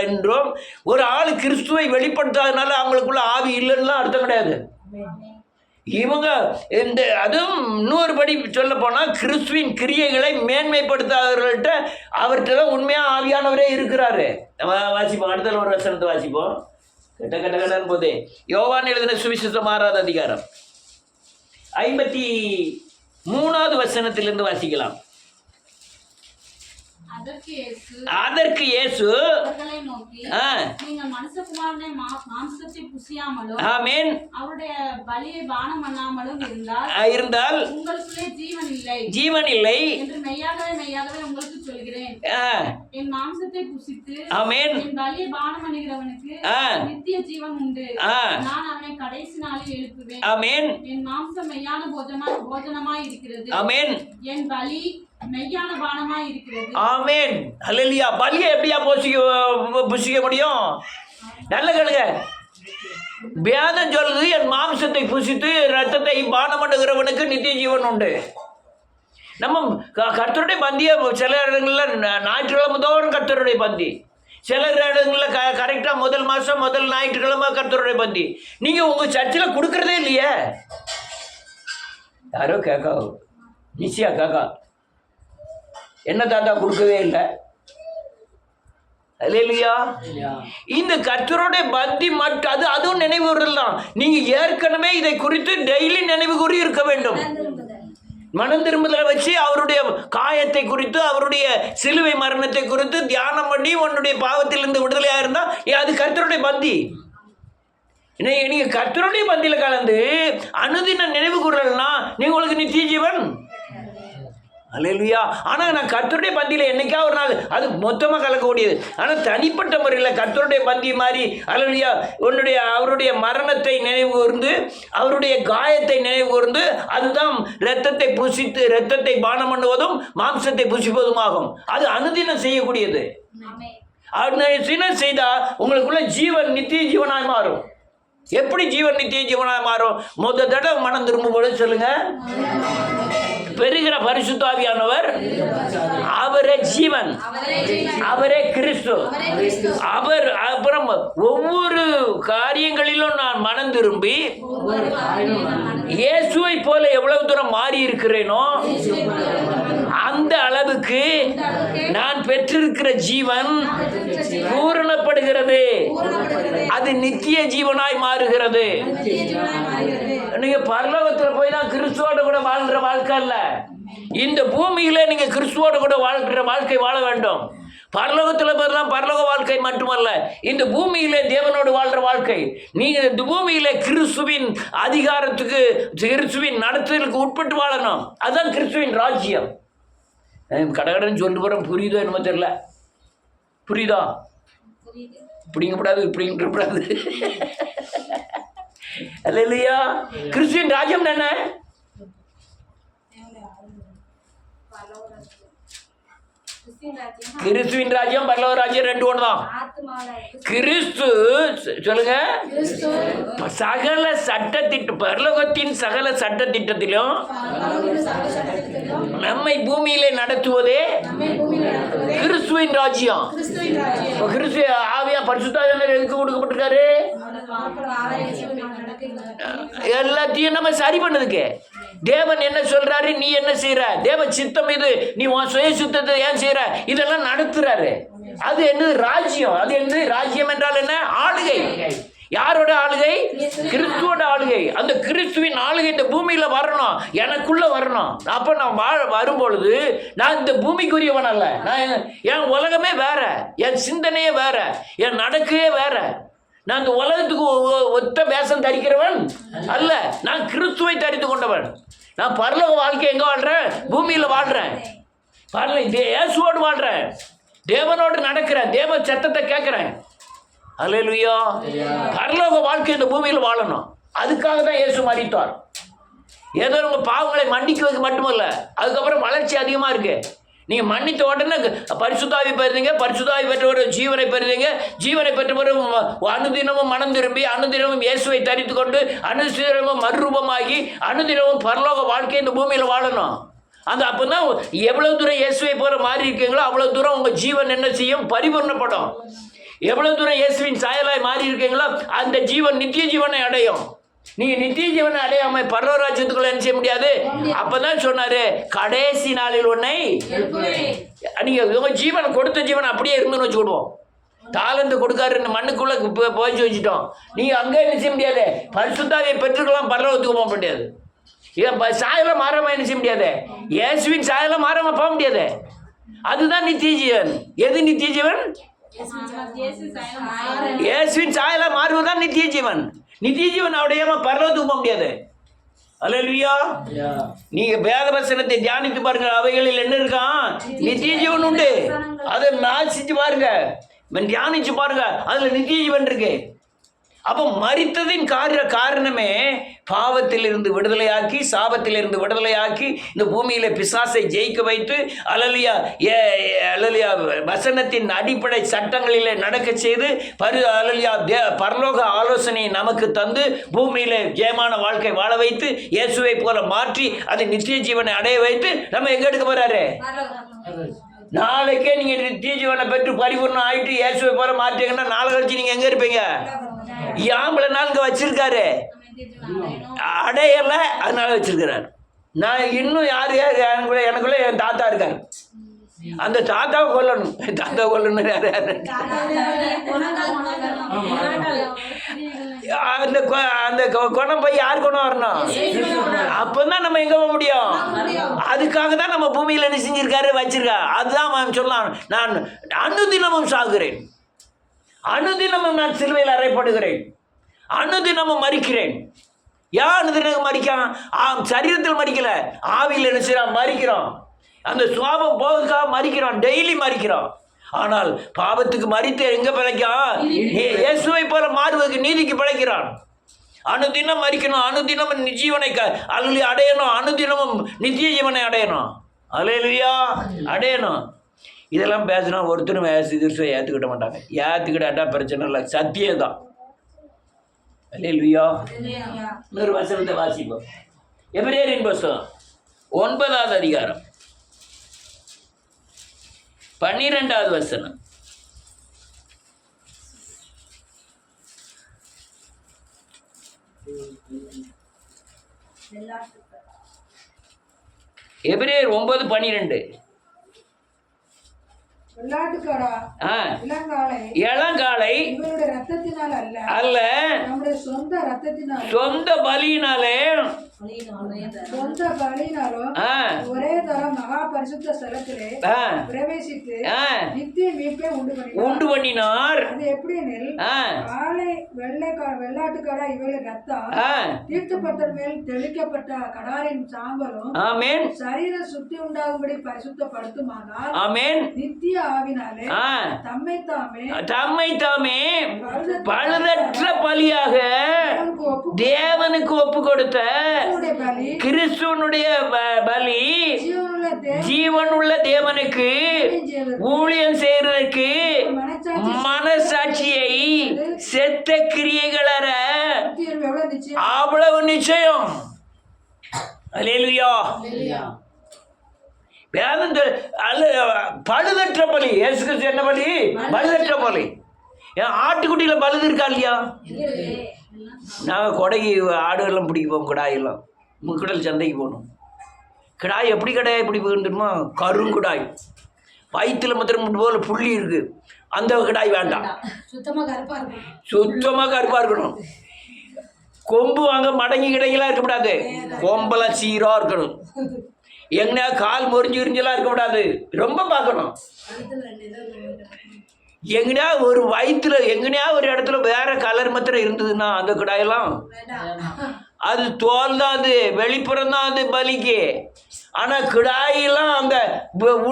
என்றும், ஒரு ஆள் கிறிஸ்துவை வெளிப்படுத்தாதனால அவங்களுக்குள்ள ஆவி இல்லைன்னா அர்த்தம் கிடையாது. இவங்க இந்த அதுவும் இன்னொரு படி சொல்ல போனால் கிறிஸ்துவின் கிரியைகளை மேன்மைப்படுத்தாதவர்கள்ட்ட அவர்கிட்ட தான் உண்மையாக ஆவியானவரே இருக்கிறாரு. நம்ம வாசிப்போம். அடுத்த ஒரு வசனத்தை வாசிப்போம். கட்டன்னு போதே யோவான் எழுதின சுவிசேஷம் 6வது அதிகாரம் 53வது வசனத்திலிருந்து வாசிக்கலாம். அதற்கு இயேசு ஆமென் அவருடைய பலியை பானம் பண்ணாமலும் இருந்தால் உங்களுக்குள்ளே ஜீவன் இல்லை என்று மெய்யாகவே உங்களுக்கு சொல்கிறேன். என் மாம்சத்தை புசித்து ஆமென் என் பலியை பானம் பண்ணுகிறவனுக்கு நித்திய ஜீவன் உண்டு. நான் அவனை கடைசி நாளில் எழுப்புவேன். ஆமென். என் மாம்சம் மெய்யான போஜனமாய் இருக்கிறது. ஆமென். என் பலி மெய்யான பானமாய் இருக்கிறது. ஆமென். அல்லேலூயா. பலியை எப்படியா புசிக்க முடியும்? நல்ல கேளுங்க. வேதம் சொல்லுது, என் மாம்சத்தை புசித்து ரத்தத்தை பானம் பண்ணுகிறவனுக்கு நித்திய ஜீவன் உண்டு. நம்ம கர்த்தருடைய பந்தியை சில இடங்களில் ஞாயிற்றுக்கிழமை தோறும் கர்த்தருடைய பந்தி, சில இடங்களில் கரெக்டாக முதல் மாதம் முதல் ஞாயிற்றுக்கிழமை கர்த்தருடைய பந்தி. நீங்கள் உங்கள் சர்ச்சில் கொடுக்குறதே இல்லையே. யாரோ கேட்கா நிச்சயா கேட்கா என்ன தாத்தா கொடுக்கவே இல்லை. அல்லேலூயா. இந்த கர்த்தருடைய பந்தி மட்டும் அதுவும் நினைவுறுதல் தான். நீங்க ஏற்கனவே இதை குறித்து டெய்லி நினைவு கூறி இருக்க வேண்டும். மனம் திரும்புதலை வச்சு அவருடைய காயத்தை குறித்து, அவருடைய சிலுவை மரணத்தை குறித்து தியானம் பண்ணி உன்னுடைய பாவத்திலிருந்து விடுதலையாக இருந்தா அது கர்த்தருடைய பந்தி. நீங்க கர்த்தருடைய பந்தியில் கலந்து அனுதின நினைவு கூறலன்னா நீங்க உங்களுக்கு நித்திய ஜீவன். அல்லேலூயா. ஆனால் நான் கர்த்தருடைய பந்தியில் என்னைக்கா ஒரு நாள் அது மொத்தமாக கலக்கக்கூடியது. ஆனால் தனிப்பட்ட முறையில் கர்த்தருடைய பந்தி மாதிரி அல்லேலூயா அவருடைய மரணத்தை நினைவு கூர்ந்து அவருடைய காயத்தை நினைவு கூர்ந்து அதுதான் இரத்தத்தை பானம் பண்ணுவதும் மாம்சத்தை புசிப்பதும் ஆகும். அது அனுதினம் செய்யக்கூடியது. அனுதினம் செய்தால் உங்களுக்குள்ள ஜீவன் நித்திய ஜீவனாய் மாறும். எப்படி ஜீவன் நித்திய ஜீவனாய் மாறும்? முதல் தடவை மனம் திரும்பும் போது சொல்லுங்க, பெறுகிற பரிசுத்த ஆவியானவர் அவரே ஜீவன், அவரே கிறிஸ்து. அவர் அப்புறம் ஒவ்வொரு காரியங்களிலும் நான் மனம் திரும்பி இயேசுவை போல எவ்வளவு தூரம் மாறி இருக்கிறேனோ அந்த அந்த அளவுக்கு நான் பெற்றிருக்கிற ஜீவன் பூரணப்படுகிறது. அது நித்திய ஜீவனாய் மாறுகிறது. நீங்க பரலோகத்துல போய் தான் கிறிஸ்துவோட கூட வாழ்ற வாழ்க்கை அல்ல. இந்த பூமியில நீங்க கிறிஸ்துவோட கூட வாழ்கிற வாழ்க்கை வாழ வேண்டும். பரலோகத்தில் போதெல்லாம் பரலோக வாழ்க்கை மட்டுமல்ல, இந்த பூமியிலே தேவனோடு வாழ்ற வாழ்க்கை. நீங்க இந்த பூமியிலே கிறிஸ்துவின் அதிகாரத்துக்கு, கிறிஸ்துவின் நடத்துதலுக்கு உட்பட்டு வாழணும். அதுதான் கிறிஸ்துவின் ராஜ்யம். கடகடன்னு சொல்லிட்டு போறோம், புரியுதோ என்னமோ தெரியல. புரியுதா? இப்படிங்கக்கூடாது, இப்படிங்கக்கூடாது. அல்ல இல்லையா? கிறிஸ்துவின் ராஜ்யம் என்ன? கிறிஸ்துவின் ராஜ்யம் பரலோக ராஜ்யம் ரெண்டு ஒன்று தான். கிறிஸ்து சொல்லுங்க, சகல சட்டத்திட்ட பரலோகத்தின் சகல சட்ட திட்டத்திலும் நம்மை பூமியிலே நடத்துவதே கிறிஸ்துவின் ராஜ்யம். கிறிஸ்து ஆவியா பரிசுத்தாவியானவர் எதுக்கு கொடுக்கப்பட்டிருக்காரு? எல்லாத்தையும் நம்ம சரி பண்ணதுக்கு. தேவன் என்ன சொல்றாரு, நீ என்ன செய்யற, தேவ சித்தம் இது, நீ உன் சுய சுத்தத்தை ஏன் செய்யற, இதெல்லாம் நடத்துறாரு. அது என்னது? ராஜ்யம். அது என்னது? ராஜ்யம் என்றால் என்ன? ஆளுகை. யாரோட ஆளுகை? கிறிஸ்துவோட ஆளுகை. அந்த கிறிஸ்துவின் ஆளுகை இந்த பூமியில வரணும், எனக்குள்ள வரணும். அப்ப நான் வரும்பொழுது நான் இந்த பூமிக்குரியவன் அல்ல. நான் என் உலகமே வேற, என் சிந்தனையே வேற, என் நடக்கையே வேற. நான் இந்த உலகத்துக்கு ஒத்த வேஷம் தரிக்கிறவன் அல்ல. நான் கிறிஸ்துவை தரித்து கொண்டவன். நான் பரலோக வாழ்க்கை எங்க வாழ்றேன்? பூமியில வாழ்றேன். இயேசுவோடு வாழ்றேன், தேவனோடு நடக்கிறேன், தேவ சத்தத்தை கேட்கிறேன். அல்லேலூயா. பரலோக வாழ்க்கை இந்த பூமியில் வாழணும். அதுக்காக தான் இயேசு மரித்தார். ஏதோ உங்க பாவங்களை மன்னிக்குவது மட்டுமல்ல, அதுக்கப்புறம் வளர்ச்சி அதிகமா இருக்கு. நீங்க மன்னித்த உடனே பரிசுத்தாவி பெறுறீங்க, பரிசுத்தாவி பெற்ற ஒரு ஜீவனை பெறுறீங்க, ஜீவனை பெற்ற ஒரு அனுதினமும் மனம் திரும்பி, அனுதினமும் இயேசுவை தரித்து கொண்டு, அனுதினமும் மறுரூபமாகி, அனுதினமும் பரலோக வாழ்க்கை இந்த பூமியில் வாழணும். அந்த அப்பதான் எவ்வளவு தூரம் இயேசுவை போல மாறி இருக்கீங்களோ அவ்வளவு தூரம் உங்க ஜீவன் என்ன செய்யும்? பரிபூர்ணப்படும். எவ்வளவு தூரம் இயேசுவின் சாயலாய் மாறி இருக்கீங்களோ அந்த ஜீவன் நித்திய ஜீவனை அடையும். நீங்க நித்திய ஜீவனை அடையாம பரலோகராஜ்யத்துக்குள்ள என்ன செய்ய முடியாது. அப்பதான் சொன்னாரு, கடைசி நாளில் உன்னை நீங்க உங்க ஜீவனை கொடுத்த ஜீவன் அப்படியே இருந்துன்னு வச்சுக்கிடுவோம். தாளந்து கொடுக்காரு, மண்ணுக்குள்ள போய்ச்சி வச்சுட்டோம். நீங்க அங்க என்ன செய்ய முடியாது. பரிசுத்தாவியை பெற்றுக்கலாம், பரலோகத்துக்கு போக முடியாது. சாயல மாறாம என்ன செய்ய முடியாது. இயேசுவின் சாயல மாறாம போக முடியாது. அதுதான் நித்திய ஜீவன். எது நித்திய ஜீவன்? இயேசுவின் சாயல மாறுவதுதான் நித்திய ஜீவன். நித்திய ஜீவன் அடையாம பரலோகத்துக்கு போக முடியாது. அல்லேலூயா. நீங்க வேத வசனத்தை தியானித்து பாருங்க, அவைகளில் என்ன இருக்கான்? நித்திய ஜீவன் உண்டு. அதை நாசிச்சு பாருங்க, தியானிச்சு பாருங்க, அதுல நித்திய ஜீவன் இருக்கு. அப்போ மரித்ததின் காரணமே பாவத்திலிருந்து விடுதலையாக்கி, சாபத்திலிருந்து விடுதலையாக்கி, இந்த பூமியில பிசாசை ஜெயிக்க வைத்து, அல்லலியா வசனத்தின் அடிப்படை சட்டங்களிலே நடக்க செய்து, பரலோக ஆலோசனையை நமக்கு தந்து, பூமியில ஜெயமான வாழ்க்கை வாழ வைத்து, இயேசுவை போல மாற்றி, அதை நித்திய ஜீவனை அடைய வைத்து நம்ம எங்க எடுக்க போறாரு? நாளைக்கே நீங்க நித்திய ஜீவனை பெற்று பரிபூர்ணம் ஆயிட்டு இயேசுவை போல மாற்றீங்கன்னா நாளை கழிச்சு நீங்க எங்க இருப்பீங்க? யாம்பளை நாள் இங்க வச்சிருக்காரு, அடையல, அதனால வச்சிருக்கிறார். நான் இன்னும் யார் எனக்குள்ள என் தாத்தா இருக்காரு, அந்த தாத்தாவை கொல்லணும். தாத்தாவை கொல்லணும். அந்த குணம் போய் யார் குணம் வரணும்? அப்பதான் நம்ம எங்க போக முடியும். அதுக்காக தான் நம்ம பூமியில என்ன செஞ்சிருக்காரு, வச்சிருக்கா. அதுதான் சொல்லலாம், நான் அனுதினமும் சாகுறேன், அனுதினமும் நான் சிலுவையில் அறையப்படுகிறேன், அனுதினமும் மரிக்கிறேன். ஏன் அனுதினம் மரிக்கிறான்? சரீரத்தில் மரிக்கல, ஆவியில் என்ன செய்யறான்? மரிக்கிறான். அந்த சுவாபம் போவதுக்காக மரிக்கிறான், டெய்லி மரிக்கிறான். ஆனால் பாவத்துக்கு மரித்து எங்க பிழைக்கான்? இயேசுவை போல மாறுவதற்கு நீதிக்கு பிழைக்கிறான். அனுதினம் மரிக்கணும், அனுதினம் ஜீவனை அடையணும், அனுதினமும் நித்திய ஜீவனை அடையணும். அல்லேலூயா, அடையணும். இதெல்லாம் பேசினா ஒருத்தரும் கிறிஸ்துவை ஏற்றுக்கிட்ட மாட்டாங்க. ஏற்றுக்கிட்டாட்டா பிரச்சனை இல்லை, சத்தியம்தான். அல்லேலூயா. இன்னொரு வசனத்தை வாசிப்போம். எபிரேயரின் புத்தகம் 9வது அதிகாரம் 12வது வசனம். எபிரேயர் 9:12. வெள்ளாட்டுக்கடா, ஆ, இளங்காளை இளங்காளை இவருடைய ரத்தத்தினால் அல்ல, அல்ல, நம்முடைய சொந்த ரத்தத்தினால் சொந்த பலியினாலே சொந்த பலியினாலும் ஆ, ஒரே தரம் மகா பரிசுத்த ஸ்தலத்திலே ஆ, பிரவேசித்து ஆ, நித்திய மீட்பை உண்டு பண்ணினார். உண்டு பண்ணினார். அது எப்படியெனில் ஆ, காளை வெள்ளாட்டுக்கடா இவருடைய ரத்தம் ஆ, தீர்த்தப்பட்ட மேல் தெளிக்கப்பட்ட கடாரின் சாம்பலும் ஆமென், சரீர சுத்தி உண்டாகும்படி பரிசுத்தப்படுத்துமானால் ஆமென், நித்திய ஆவினாலே ஆ, தம்மை தாமே தம்மை தாமே பழுதற்ற பலியாக தேவனுக்கு ஒப்பு கொடுத்த பலி கிறிஸ்துவனுடைய பலி ஜீவனுள்ள ஜீவனுள்ள தேவனுக்கு ஊழியம் செய்யறதுக்கு மனசாட்சியை செத்த கிரியைகளற தேவன் எவ்வளவு நிச்சயம் அவ்வளவு நிச்சயம். அல்லேலூயா. வேதம் பழுதற்ற பலி. இயேசு கிறிஸ்து என்ன பலி? பழுதற்ற பலி. ஏன் ஆட்டுக்குட்டியில பழுது இருக்கா இல்லையா? நாங்கள் கொடைக்கு ஆடுகள்லாம் பிடிக்க போவோம். கிடாயெல்லாம் முக்கடல் சந்தைக்கு போகணும். கிடாய் எப்படி கிடாய் எப்படி போயிருந்துமா? கருங்குடாய், வயிற்றுல மாத்திரம் போல புள்ளி இருக்கு. அந்த கிடாய் வேண்டாம், சுத்தமா கருப்பா இருக்கும். சுத்தமாக கருப்பாக இருக்கணும். கொம்பு வாங்க மடங்கி கிடைக்கலாம் இருக்கக்கூடாது. கொம்பெல்லாம் சீராக இருக்கணும். எங்கனா கால் முறிஞ்சு உறிஞ்செல்லாம் இருக்கக்கூடாது. ரொம்ப பார்க்கணும். எங்கனா ஒரு வயிற்றுல எங்கனையா ஒரு இடத்துல வேற கலர் மாத்திரம் இருந்ததுன்னா அந்த கிடாயெல்லாம் அது தோல் தான், அது வெளிப்புறம் தான் அது பலிக்கு. ஆனால் கிடாயெல்லாம் அந்த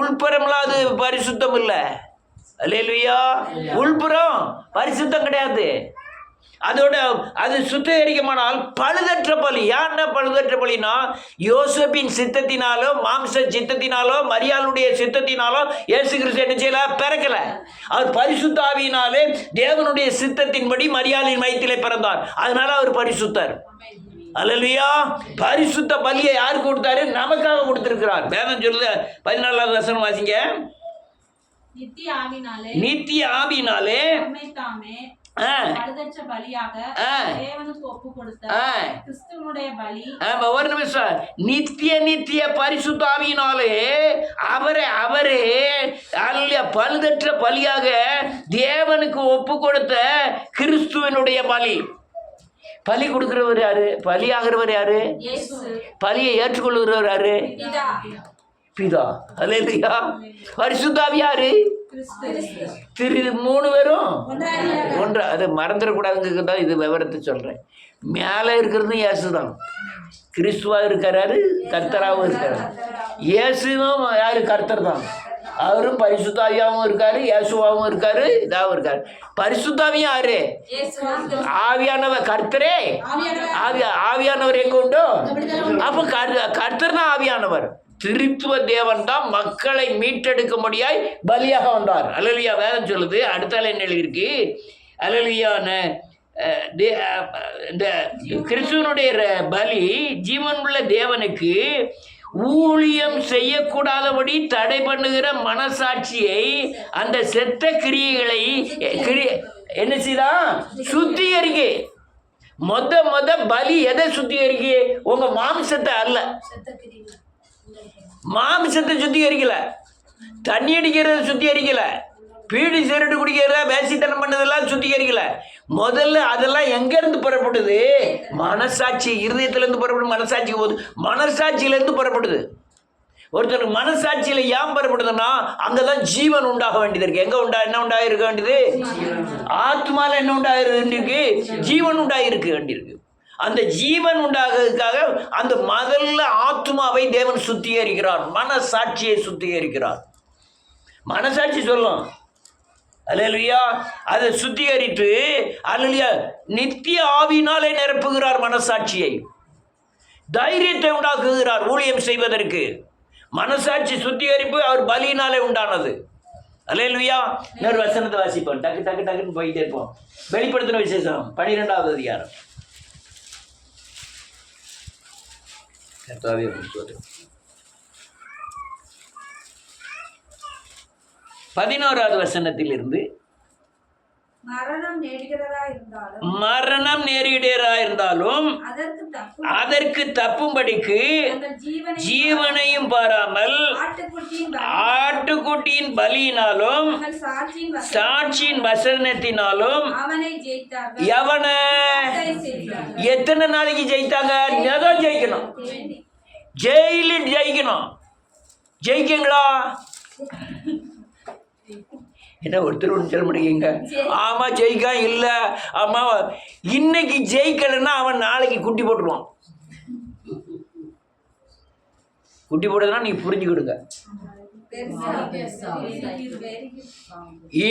உள்புறம்லாம் அது பரிசுத்தம் இல்லை. அல்லேலூயா. உள்புறம் பரிசுத்தம் கிடையாது. அதோட அது சுத்திகரிக்கமானால் பழுதற்ற பலி. யாருன்னா பழுதற்ற பலினா? யோசேப்பின் சித்தத்தினாலோ மாம்ச சித்தத்தினாலோ மரியாளுடைய சித்தத்தினாலோ இயேசு கிறிஸ்து என்ன செய்யல? பிறக்கல. அவர் பரிசுத்த ஆவியினாலே தேவனுடைய சித்தத்தின்படி மரியாளின் வயிற்றிலே பிறந்தார். அதனால அவர் பரிசுத்தர். அல்லேலூயா. பரிசுத்த பலியை யாருக்கு கொடுத்தாரு? நமக்காக கொடுத்திருக்கிறார். வேதம் சொல்லுது 14வது வசனம் வாசிங்க. நித்திய ஆவினாலே ஒரு நிமிஷம். நித்திய பரிசுத்த ஆவியினாலே அவரே பழுதற்ற பலியாக தேவனுக்கு ஒப்பு கொடுத்த கிறிஸ்துவனுடைய பலி. பலி கொடுக்கிறவர் யாரு? பலியாகிறவர் யாரு? பலியை ஏற்றுக்கொள்கிறவர் யாரு? பிதா. அல்லேலூயா. பரிசுத்த ஆவி யாரு? மூணு பேரும் ஒன்று. அதை மறந்துடக்கூடாதுங்க தான் இது விவரத்தை சொல்கிறேன். மேலே இருக்கிறது இயேசு தான். கிறிஸ்துவா இருக்கிறாரு, கர்த்தராகவும் இருக்கிறாரு. இயேசுவும் யாரு? கர்த்தர் தான். அவரும் பரிசுத்தாவியாகவும் இருக்காரு, இயேசுவாகவும் இருக்காரு, இதாகவும் இருக்காரு. பரிசுத்தாவியும் யாரு? ஆவியானவர். கர்த்தரே ஆவியானவர் எங்க உண்டோ அப்போ கர்த்தர் தான் ஆவியானவர். திருத்துவ தேவன் தான் மக்களை மீட்டெடுக்கும்படியாய் பலியாக வந்தார். அல்லேலூயா. வேதம் சொல்லுது. அடுத்தால என்ன எழுதியிருக்கு? அல்லேலூயா. இந்த கிறிஸ்துவனுடைய பலி ஜீவனுள்ள தேவனுக்கு ஊழியம் செய்யக்கூடாதபடி தடை பண்ணுகிற மனசாட்சியை, அந்த செத்த கிரியைகளை என்ன செய்தான்? சுத்திகரிக்கு. மொத பலி எதை சுத்திகரிக்கு? உங்க மாம்சத்தை அல்ல. மாம்சத்தை சுத்திகரிக்கல, தண்ணி அடிக்கிறத சுத்திகரிக்கல, பீடி சிரட்டு குடிக்கிறத வேசித்தனம் பண்ணதெல்லாம் சுத்திகரிக்கல. முதல்ல அதெல்லாம் எங்கேருந்து புறப்படுது? மனசாட்சி. இருதயத்திலேருந்து புறப்படுது. மனசாட்சிக்கு போகுது. மனசாட்சியிலேருந்து புறப்படுது. ஒருத்தருக்கு மனசாட்சியில் ஏன் புறப்படுதுன்னா அங்கே தான் ஜீவன் உண்டாக வேண்டியது இருக்கு. எங்கே என்ன உண்டாக இருக்க வேண்டியது? ஆத்மாவில் என்ன உண்டாக வேண்டியிருக்கு? ஜீவன் உண்டாக இருக்க வேண்டியிருக்கு. அந்த ஜீவன் உண்டாகிறதுக்காக அந்த முதல்ல ஆத்மாவை தேவன் சுத்திகரிக்கிறார். மனசாட்சியை சுத்திகரிக்கிறார். மனசாட்சி சொல்லும். அல்லேலூயா. அதை சுத்திகரித்து அல்லேலூயா நித்திய ஆவியினாலே நிரப்புகிறார். மனசாட்சியை, தைரியத்தை உண்டாக்குகிறார் ஊழியம் செய்வதற்கு. மனசாட்சி சுத்திகரிப்பு அவர் பலியினாலே உண்டானது. அல்லேலூயா. இன்னொரு வசனத்தை வாசிப்போம். டக்குன்னு போயிட்டே இருப்போம். வெளிப்படுத்தின விசேஷம் 12வது அதிகாரம். 11வது வசனத்திலிருந்து மரணம் நேரிடுகிறதா இருந்தாலும் மரணம் நேரிடரா இருந்தாலும் அதற்கு தப்பும்படிக்கு தங்கள் ஜீவனையும் பாராமல் ஆட்டுக்குட்டியின் பலியினாலும் சாட்சியின் வசனத்தினாலும் அவனை ஜெயித்தார்கள். எவனை எத்தனை நாளைக்கு ஜெயித்தாங்க? ஏதோ ஜெயிக்கணும், ஜெயிலில் ஜெயிக்கணும். ஜெயிக்கீங்களா? என்ன ஒருத்தர் ஒன்று சொல்ல முடியுங்க? ஆமாம் ஜெயிக்கா இல்லை. ஆமாம் இன்னைக்கு ஜெயிக்கலைன்னா அவன் நாளைக்கு குட்டி போட்டுருவான். குட்டி போடுறதுனா நீங்கள் புரிஞ்சுக்கிடுங்க.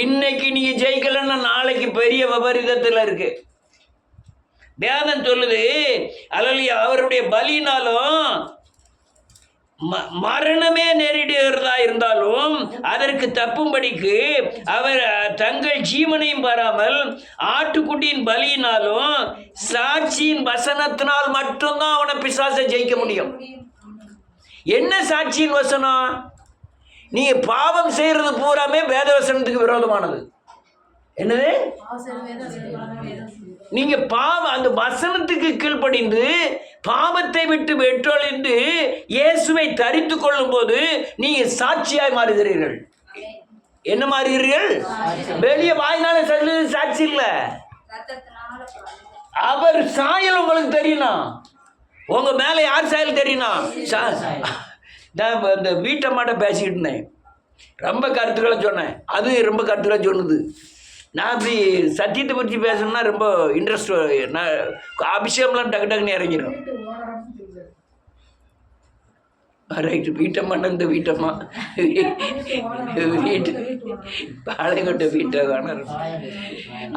இன்னைக்கு நீங்க ஜெயிக்கலன்னா நாளைக்கு பெரிய விபரீதத்தில் இருக்கு. வேதம் சொல்லுது, அல்லேலூயா, அவருடைய பலினாலும் மரணமே நேரிடுகிறதா இருந்தாலும் அதற்கு தப்பும்படிக்கு அவர் தங்கள் ஜீவனையும் பாராமல் ஆட்டுக்குட்டியின் பலியினாலும் சாட்சியின் வசனத்தினால் மட்டும்தான் அவனை பிசாசை ஜெயிக்க முடியும். என்ன சாட்சியின் வசனம்? நீங்க பாவம் செய்யறது பூராமே வேத வசனத்துக்கு விரோதமானது. என்னது? நீங்க பாவம் அந்த வசனத்துக்கு கீழ்ப்படிந்து பாவத்தை விட்டு வெற்றொழிந்து இயேசுவை தரித்து கொள்ளும் போது நீங்க சாட்சியாய் மாறுகிறீர்கள். என்ன மாறுகிறீர்கள்? வெளியே வாயினால சொல்றது சாட்சி இல்ல, அவர் சாயல் உங்களுக்கு தெரியணும். உங்க மேல யார் சாயல் தெரியணும்? நான் இந்த வீட்டை மாட்ட பேசிக்கிட்டு இருந்தேன், ரொம்ப கருத்துக்களை சொன்னேன். அது ரொம்ப கருத்துக்களை சொன்னது. நான் அப்படி சத்தியத்தை பற்றி பேசணும்னா ரொம்ப இன்ட்ரெஸ்ட், நான் அபிஷேகம்லாம் டக்கு டக்குன்னு இறங்கிடும். ரைட்டு, வீட்டம்மாட்ட இந்த வீட்டம்மா வீட்டு பாளையங்கோட்டை வீட்டை காண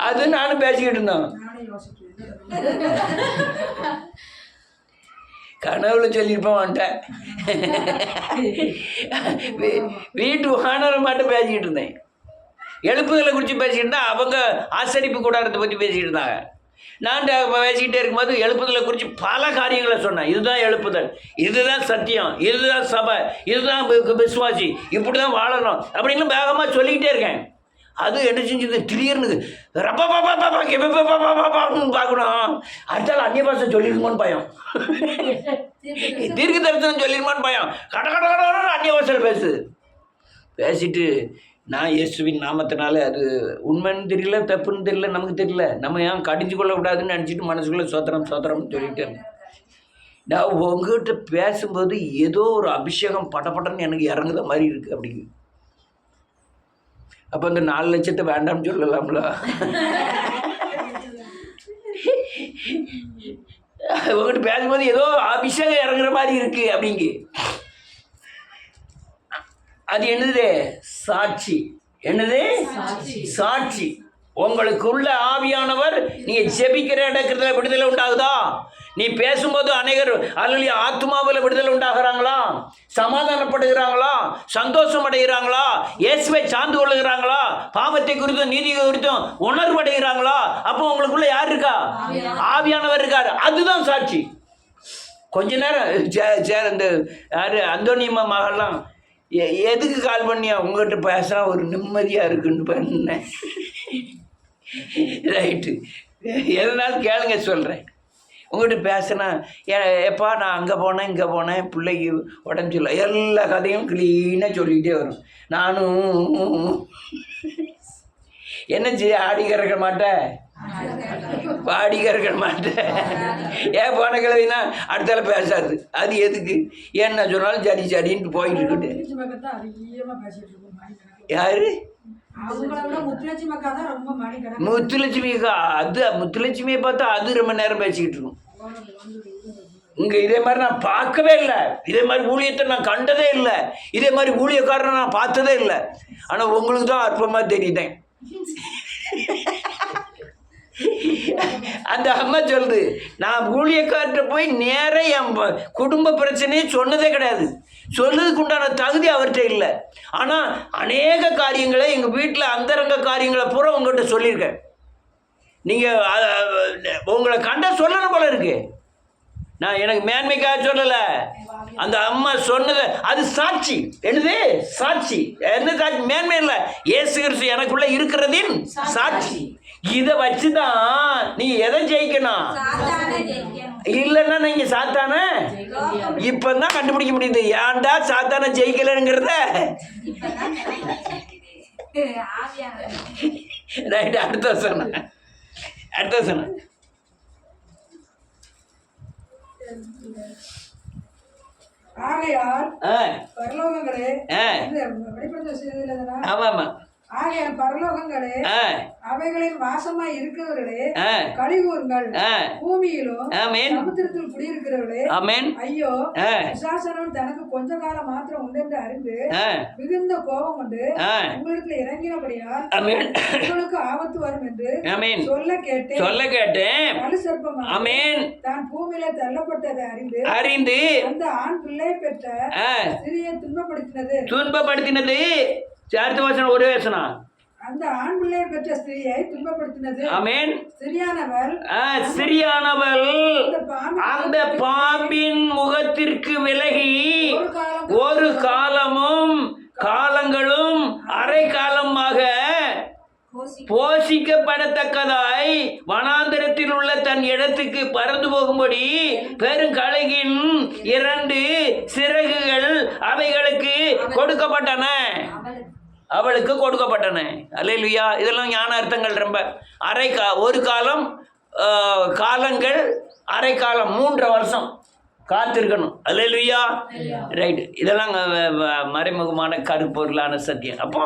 அது நானும் பேசிக்கிட்டு இருந்தோம். கனவுல சொல்லியிருப்பேன் வந்துட்டேன். வீட்டு ஓனரை மட்டும் பேசிக்கிட்டு இருந்தேன். எழுப்புதலை குறித்து பேசிக்கிட்டு இருந்தா, அவங்க ஆசரிப்பு கூடாரத்தை பற்றி பேசிக்கிட்டு இருந்தாங்க. நான் பேசிக்கிட்டே இருக்கும்போது எழுப்புதலை குறித்து பல காரியங்களை சொன்னேன். இதுதான் எழுப்புதல், இதுதான் சத்தியம், இதுதான் சபை, இதுதான் விசுவாசி, இப்படி தான் வாழணும் அப்படின்னு வேகமாக சொல்லிக்கிட்டே இருக்கேன். அது என்ன செஞ்சது, திடீர்னு ரப்பா பாப்பா பாப்பா பார்க்கணும். அடுத்தாலும் அந்நிய பாஷை சொல்லிடுமோன்னு பயம், தீர்க்க தரிசனம் சொல்லிடுமான்னு பயம். கட கட கட அந்நிய பாஷையில் பேசிட்டு நான் இயேசுவின் நாமத்தினால அது உண்மைன்னு தெரியல, தப்புன்னு தெரியல, நமக்கு தெரியல, நம்ம ஏன் கடிஞ்சு கொள்ளக்கூடாதுன்னு நினச்சிட்டு மனசுக்குள்ளே சோத்திரம் சோத்திரம்னு சொல்லிட்டு நான் உங்ககிட்ட பேசும்போது ஏதோ ஒரு அபிஷேகம் படப்படன்னு எனக்கு இறங்குத மாதிரி இருக்குது அப்படிங்க. அப்போ அந்த 4 லட்சத்தை வேண்டாம்னு சொல்லலாம்ல. உங்ககிட்ட பேசும்போது ஏதோ அபிஷேகம் இறங்குற மாதிரி இருக்கு அப்படிங்க. அது என்னது? சாட்சி. என்னது? சாட்சி. உங்களுக்குள்ள ஆவியானவர் நீங்க ஜெபிக்கிற இடத்துல விடுதலை உண்டாகுதா? நீ பேசும்போது அநேகர் அல்லது ஆத்மாவில் விடுதலை உண்டாகிறாங்களா? சமாதானப்படுகிறாங்களா? சந்தோஷம் அடைகிறாங்களா? இயேசுவை சார்ந்து கொள்ளுகிறாங்களா? பாவத்தை குறித்தும் நீதி குறித்தும் உணர்வு அடைகிறாங்களா? அப்போ உங்களுக்குள்ள யார் இருக்கா? ஆவியானவர் இருக்காரு. அதுதான் சாட்சி. கொஞ்ச நேரம் இந்த யாரு அந்தோனியம்மா மகள்லாம் எதுக்கு கால் பண்ணியா? உங்கள்கிட்ட பேசுனா ஒரு நிம்மதியாக இருக்குன்னு பண்ணேன். ரைட்டு, எதனாலும் கேளுங்க சொல்கிறேன். உங்கள்கிட்ட பேசினா எப்பா நான் அங்கே போனேன் இங்கே போனேன் பிள்ளைக்கு உடம்பு சொல்ல எல்லா கதையும் க்ளீனாக சொல்லிக்கிட்டே வரும். நானும் என்ன செய்ய ஆடிக்கிறக்க மாட்டேன், பாடிக்கிறக்க மாட்டேன். ஏன் போன கிழவினா அடுத்தால பேசாது. அது எதுக்கு? என்ன சொன்னாலும் சரி சரின்ட்டு போயிட்டு இருக்கட்டு. யாரு? முத்துலட்சுமிக்கா? அது முத்துலட்சுமியை பார்த்தா அது ரொம்ப நேரம் பேசிக்கிட்டு இருக்கும். இங்கே இதே மாதிரி நான் பார்க்கவே இல்லை, இதே மாதிரி ஊழியத்தை நான் கண்டதே இல்லை, இதே மாதிரி ஊழியக்காரனை நான் பார்த்ததே இல்லை. ஆனால் உங்களுக்கு தான் அற்பமாக தெரியுதேன். அந்த அம்மா சொல்லுது, நான் ஊழியக்கார்ட்ட போய் நேர என் குடும்ப பிரச்சனையே சொன்னதே கிடையாது, சொல்றதுக்கு உண்டான தகுதி அவர்கிட்ட இல்லை. ஆனால் அநேக காரியங்களை எங்கள் வீட்டில் அந்தரங்க காரியங்களை பூரா உங்கள்கிட்ட சொல்லியிருக்கேன். நீங்கள் உங்களை கண்ட சொல்லணும் போல இருக்கு. நான் எனக்கு மேன்மைக்காக சொல்லலை, அந்த அம்மா சொன்னது அது சாட்சி. என்னது? சாட்சி. என்ன சாட்சி? மேன்மை இல்லை, இயேசு கிறிஸ்து எனக்குள்ள இருக்கிறதின் சாட்சி. இதை வச்சுதான் நீ எதை ஜெயிக்கணும். சாத்தானை ஜெயிக்கணும். இல்லைன்னா நீங்க சாத்தான இப்பதான் கண்டுபிடிக்க முடியுது. ஏன்டா சாத்தான ஜெயிக்கலங்கிறத. ஆவியானவர். ரைட், அடுத்த சொன்ன ஆகையால் ஆ பரலோகங்களே ஆ இது வெளிப்படுத்த செய்தியிலதானா? ஆமா ஆமா ஆகையால் பரலோகங்களே ஆ அவைகளில் வாசமாய் இருக்கிறவர்களே ஆ கழிவுங்கள், ஆ பூமியிலும் ஆமென் சமுத்திரத்தில் குடியிருக்கிறவர்களே ஆமென் ஐயோ, ஆ பிசாசனவன் தனக்கு கொஞ்ச காலம் மாத்திரம் உண்டென்று அறிந்து ஆ மிகுந்த கோபம் கொண்டு ஆ உங்களுக்கு இறங்கினபடியால் ஆமென் உங்களுக்கு ஆபத்து வரும் என்று ஆமென் சொல்ல கேட்டேன். சொல்ல கேட்டேன். வலு சர்ப்பம் ஆமென் தான் பூமியில தள்ளப்பட்டதை அறிந்து அறிந்து அந்த ஆண் பிள்ளை பெற்ற ஆ சிறிய துன்பப்படுத்தினது. துன்பப்படுத்தினது. அடுத்த வசனம் ஒரு வசனம். அந்த ஆண் பிள்ளை பெற்ற ஸ்திரியை துன்பப்படுத்தினது. ஆமென். சிறியானவள் சிறியானவள் அந்த அந்த பாம்பின் முகத்திற்கு விலகி ஒரு ஒரு காலமும் காலங்களும் அரை காலமாக போஷிக்கப்படத்தக்கதாய் வனாந்தரத்தில் உள்ள தன் இடத்துக்கு பறந்து போகும்படி பெருங்கழுகின் 2 சிறகுகள் அவைகளுக்கு கொடுக்கப்பட்டன. அவளுக்கு கொடுக்கப்பட்டன. அல்லேலூயா. இதெல்லாம் ஞான அர்த்தங்கள் ரொம்ப. ஒரு காலம், காலங்கள், அரை காலம், 3 வருஷம் காத்திருக்கணும். அல்லேலூயா. ரைட். இதெல்லாம் மறைமுகமான கருப்பொருளான சத்தியம். அப்போ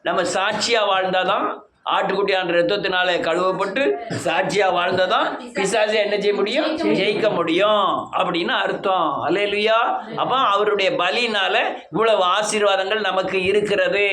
நம்ம சாட்சியாக வாழ்ந்தாதான், ஆட்டுக்குட்டியான ரத்தத்தினாலே கழுவப்பட்டு சாட்சியா வாழ்ந்ததான் பிசாசை என்ன செய்ய முடியும், ஜெயிக்க முடியும் அப்படின்னு அர்த்தம். அல்லேலூயா. அப்போ அவருடைய பலினால இவ்வளவு ஆசீர்வாதங்கள் நமக்கு இருக்கிறது.